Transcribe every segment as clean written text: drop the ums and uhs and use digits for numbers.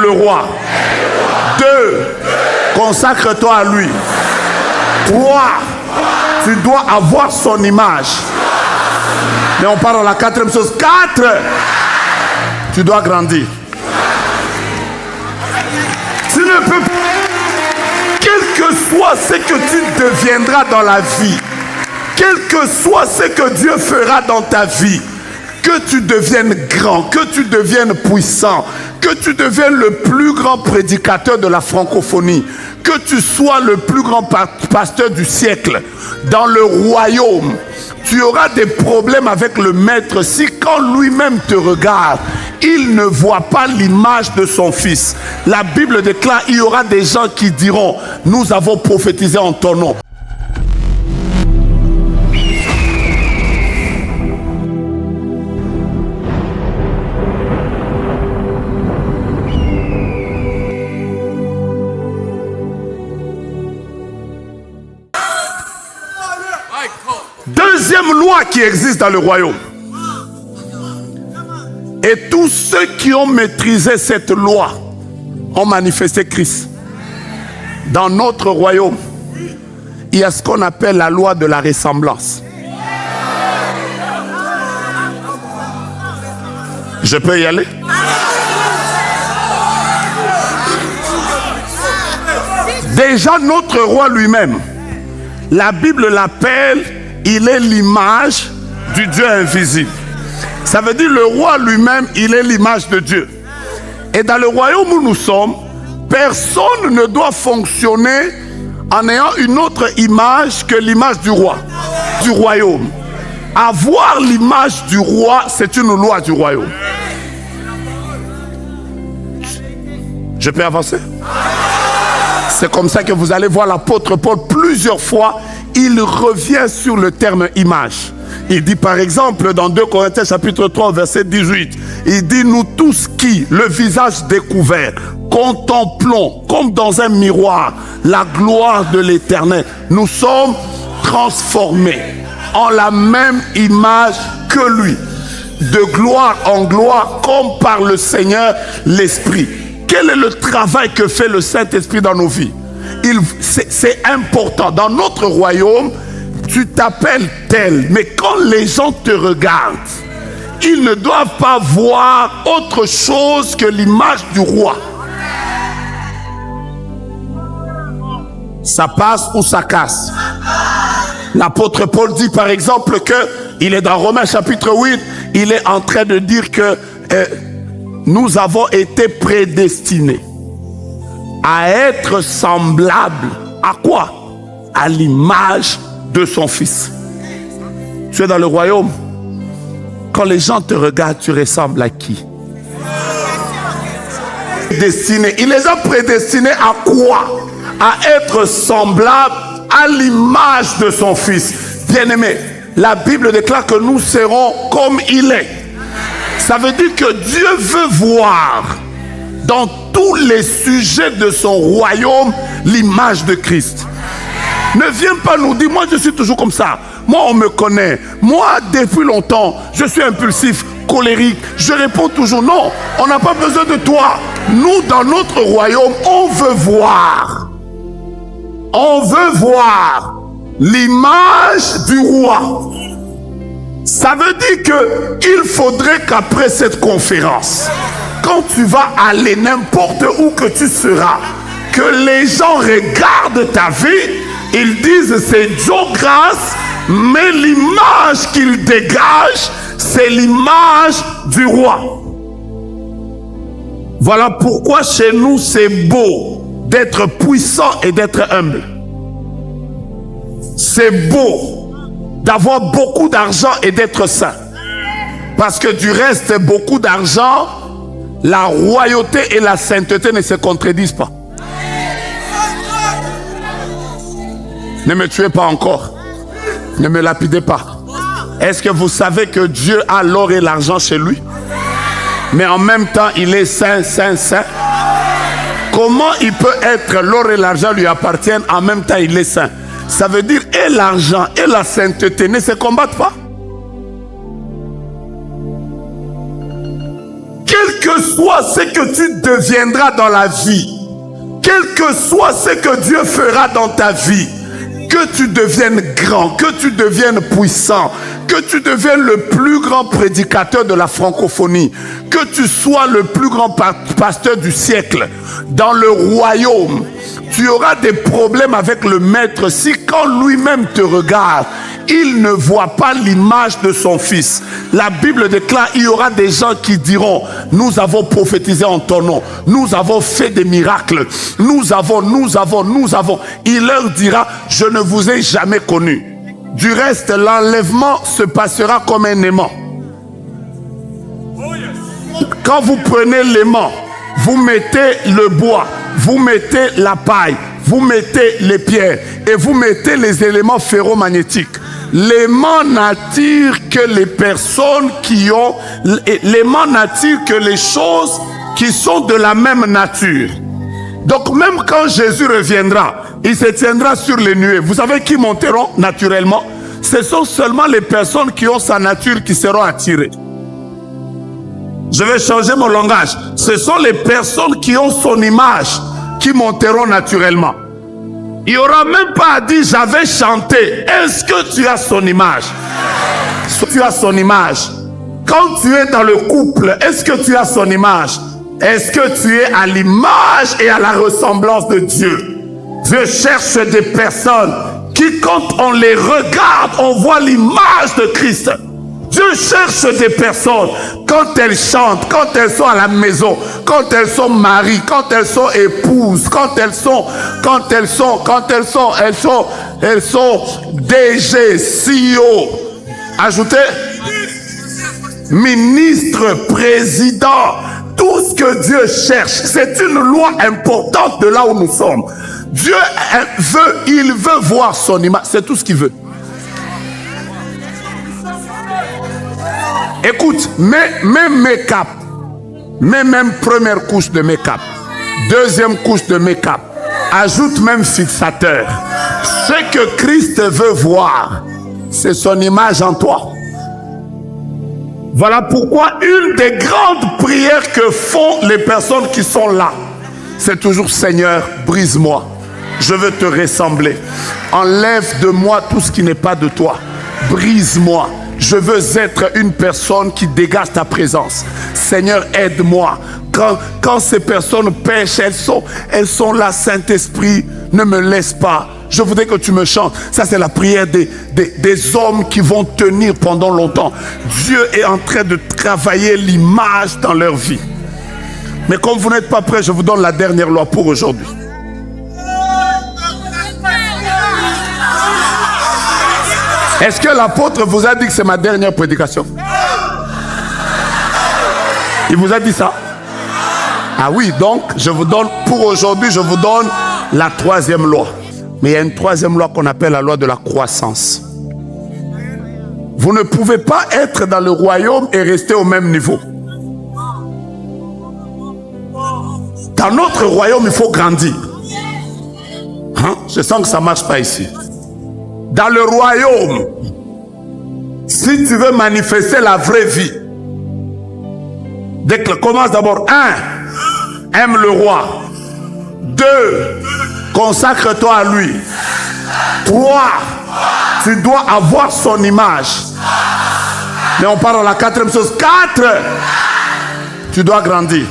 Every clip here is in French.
le roi. 2, consacre-toi à lui. 3, tu dois avoir son image. Mais on parle de la 4e chose. 4, tu dois grandir. Tu ne peux pas, quel que soit ce que tu deviendras dans la vie, quel que soit ce que Dieu fera dans ta vie, que tu deviennes grand, que tu deviennes puissant, que tu deviennes le plus grand prédicateur de la francophonie, que tu sois le plus grand pasteur du siècle, dans le royaume, tu auras des problèmes avec le maître si quand lui-même te regarde, il ne voit pas l'image de son fils. La Bible déclare, il y aura des gens qui diront, nous avons prophétisé en ton nom. Deuxième loi qui existe dans le royaume. Et tous ceux qui ont maîtrisé cette loi ont manifesté Christ. Dans notre royaume, il y a ce qu'on appelle la loi de la ressemblance. Je peux y aller? Déjà notre roi lui-même, la Bible l'appelle, il est l'image du Dieu invisible. Ça veut dire le roi lui-même, il est l'image de Dieu. Et dans le royaume où nous sommes, personne ne doit fonctionner en ayant une autre image que l'image du roi, du royaume. Avoir l'image du roi, c'est une loi du royaume. Je peux avancer? C'est comme ça que vous allez voir l'apôtre Paul plusieurs fois, il revient sur le terme image. Il dit par exemple dans 2 Corinthiens chapitre 3 verset 18, il dit nous tous qui, le visage découvert, contemplons comme dans un miroir la gloire de l'Éternel, nous sommes transformés en la même image que lui, de gloire en gloire comme par le Seigneur l'Esprit. Quel est le travail que fait le Saint-Esprit dans nos vies? C'est important. Dans notre royaume, tu t'appelles tel, mais quand les gens te regardent, ils ne doivent pas voir autre chose que l'image du roi. Ça passe ou ça casse. L'apôtre Paul dit par exemple que, il est dans Romains chapitre 8, il est en train de dire que nous avons été prédestinés à être semblables à quoi? À l'image de son fils. Tu es dans le royaume. Quand les gens te regardent, tu ressembles à qui? Prédestinés. Il les a prédestinés à quoi? À être semblables à l'image de son fils. Bien-aimé, la Bible déclare que nous serons comme il est. Ça veut dire que Dieu veut voir dans tous les sujets de son royaume l'image de Christ. Ne viens pas nous dire, moi je suis toujours comme ça. Moi on me connaît. Moi depuis longtemps, je suis impulsif, colérique. Je réponds toujours non. On n'a pas besoin de toi. Nous dans notre royaume, on veut voir. On veut voir l'image du roi. Ça veut dire qu'il faudrait qu'après cette conférence, quand tu vas aller n'importe où que tu seras, que les gens regardent ta vie, ils disent c'est Joe Grace, mais l'image qu'il dégage, c'est l'image du roi. Voilà pourquoi chez nous c'est beau d'être puissant et d'être humble. C'est beau d'avoir beaucoup d'argent et d'être saint. Parce que du reste, beaucoup d'argent, la royauté et la sainteté ne se contredisent pas. Ne me tuez pas encore. Ne me lapidez pas. Est-ce que vous savez que Dieu a l'or et l'argent chez lui? Mais en même temps, il est saint, saint, saint. Comment il peut être, l'or et l'argent lui appartiennent, en même temps il est saint? Ça veut dire et l'argent et la sainteté ne se combattent pas. Quel que soit ce que tu deviendras dans la vie, quel que soit ce que Dieu fera dans ta vie, que tu deviennes grand, que tu deviennes puissant, que tu deviennes le plus grand prédicateur de la francophonie, que tu sois le plus grand pasteur du siècle, dans le royaume, tu auras des problèmes avec le maître si quand lui-même te regarde, il ne voit pas l'image de son fils. La Bible déclare, il y aura des gens qui diront, nous avons prophétisé en ton nom, nous avons fait des miracles, nous avons. Il leur dira, je ne vous ai jamais connu. Du reste, l'enlèvement se passera comme un aimant. Quand vous prenez l'aimant, vous mettez le bois, vous mettez la paille, vous mettez les pierres et vous mettez les éléments ferromagnétiques. L'aimant n'attire que les personnes qui ont... L'aimant n'attire que les choses qui sont de la même nature. Donc même quand Jésus reviendra, il se tiendra sur les nuées. Vous savez qui monteront naturellement? Ce sont seulement les personnes qui ont sa nature qui seront attirées. Je vais changer mon langage. Ce sont les personnes qui ont son image qui monteront naturellement. Il n'y aura même pas à dire j'avais chanté. Est-ce que tu as son image? Tu as son image. Quand tu es dans le couple, est-ce que tu as son image? Est-ce que tu es à l'image et à la ressemblance de Dieu? Dieu cherche des personnes qui, quand on les regarde, on voit l'image de Christ. Dieu cherche des personnes, quand elles chantent, quand elles sont à la maison, quand elles sont maries, quand elles sont épouses, elles sont DG, CEO, ajoutez, ministre, président, tout ce que Dieu cherche, c'est une loi importante de là où nous sommes. Dieu il veut voir son image, c'est tout ce qu'il veut. Écoute, même make-up, même première couche de make-up, deuxième couche de make-up, ajoute même fixateur. Ce que Christ veut voir, c'est son image en toi. Voilà pourquoi une des grandes prières que font les personnes qui sont là, c'est toujours Seigneur, brise-moi. Je veux te ressembler. Enlève de moi tout ce qui n'est pas de toi. Brise-moi. Je veux être une personne qui dégage ta présence. Seigneur, aide-moi. Quand ces personnes pêchent, elles sont là, Saint-Esprit, ne me laisse pas. Je voudrais que tu me chantes. Ça, c'est la prière des hommes qui vont tenir pendant longtemps. Dieu est en train de travailler l'image dans leur vie. Mais comme vous n'êtes pas prêts, je vous donne la dernière loi pour aujourd'hui. Est-ce que l'apôtre vous a dit que c'est ma dernière prédication? Il vous a dit ça? Ah oui, donc je vous donne, pour aujourd'hui, je vous donne la troisième loi. Mais il y a une troisième loi qu'on appelle la loi de la croissance. Vous ne pouvez pas être dans le royaume et rester au même niveau. Dans notre royaume, il faut grandir. Hein? Je sens que ça ne marche pas ici. Dans le royaume, si tu veux manifester la vraie vie, commence d'abord. 1. Aime le roi. 2. Consacre-toi à lui. 3. Tu dois avoir son image. Mais on parle de la quatrième chose. 4. Tu dois grandir.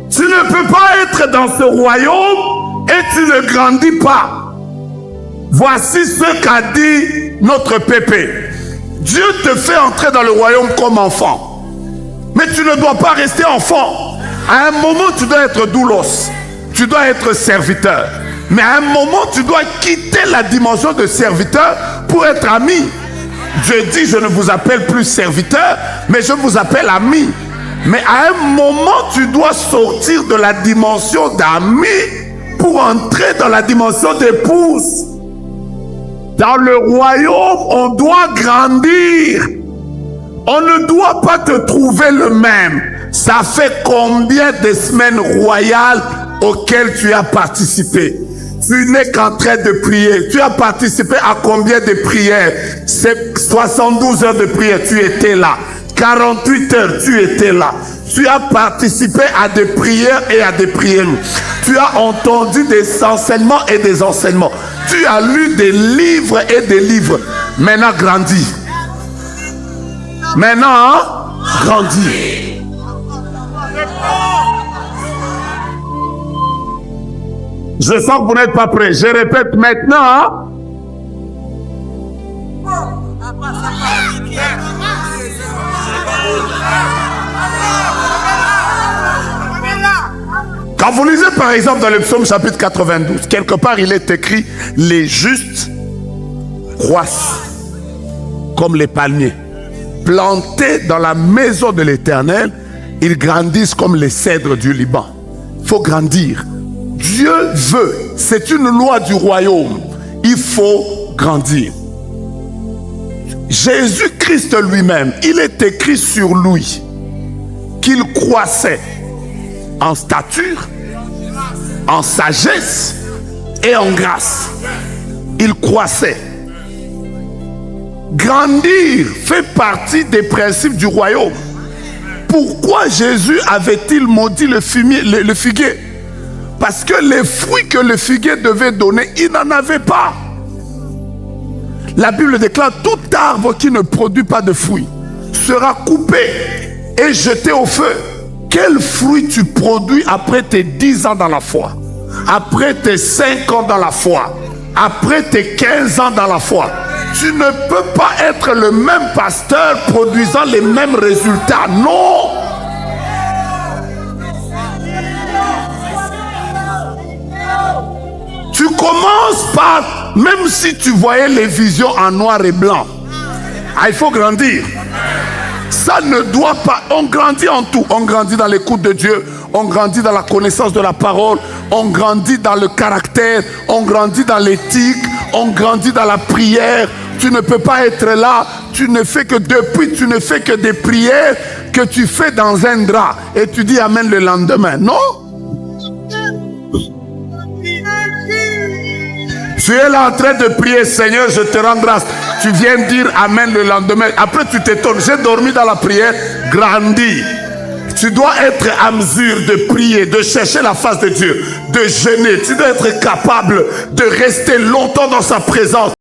Tu ne peux pas être dans ce royaume et tu ne grandis pas. Voici ce qu'a dit notre Pépé. Dieu te fait entrer dans le royaume comme enfant. Mais tu ne dois pas rester enfant. À un moment, tu dois être doulos. Tu dois être serviteur. Mais à un moment, tu dois quitter la dimension de serviteur pour être ami. Dieu dit, je ne vous appelle plus serviteur, mais je vous appelle ami. Mais à un moment, tu dois sortir de la dimension d'ami pour entrer dans la dimension d'épouse. Dans le royaume, on doit grandir. On ne doit pas te trouver le même. Ça fait combien de semaines royales auxquelles tu as participé? Tu n'es qu'en train de prier. Tu as participé à combien de prières? C'est 72 heures de prière. Tu étais là. 48 heures, tu étais là. Tu as participé à des prières et à des prières. Tu as entendu des enseignements et des enseignements. Tu as lu des livres et des livres. Maintenant, grandis. Maintenant, grandis. Je sens que vous n'êtes pas prêts. Je répète maintenant. Quand vous lisez par exemple dans le psaume chapitre 92, quelque part il est écrit: les justes croissent comme les palmiers, plantés dans la maison de l'Éternel, ils grandissent comme les cèdres du Liban. Il faut grandir. Dieu veut, c'est une loi du royaume. Il faut grandir. Jésus-Christ lui-même, il est écrit sur lui qu'il croissait en stature, en sagesse et en grâce. Il croissait. Grandir fait partie des principes du royaume. Pourquoi Jésus avait-il maudit le figuier? Parce que les fruits que le figuier devait donner, il n'en avait pas. La Bible déclare: tout arbre qui ne produit pas de fruits sera coupé et jeté au feu. Quel fruit tu produis après tes 10 ans dans la foi, après tes 5 ans dans la foi, après tes 15 ans dans la foi? Tu ne peux pas être le même pasteur produisant les mêmes résultats. Non! Tu commences par, même si tu voyais les visions en noir et blanc, il faut grandir. Ça ne doit pas, on grandit en tout. On grandit dans l'écoute de Dieu, on grandit dans la connaissance de la parole, on grandit dans le caractère, on grandit dans l'éthique, on grandit dans la prière. Tu ne peux pas être là, tu ne fais que des prières que tu fais dans un drap et tu dis amen le lendemain. Non? Tu es là en train de prier: Seigneur, je te rends grâce. Tu viens dire amen le lendemain. Après, tu t'étonnes: j'ai dormi dans la prière. Grandis. Tu dois être à mesure de prier, de chercher la face de Dieu, de jeûner. Tu dois être capable de rester longtemps dans sa présence,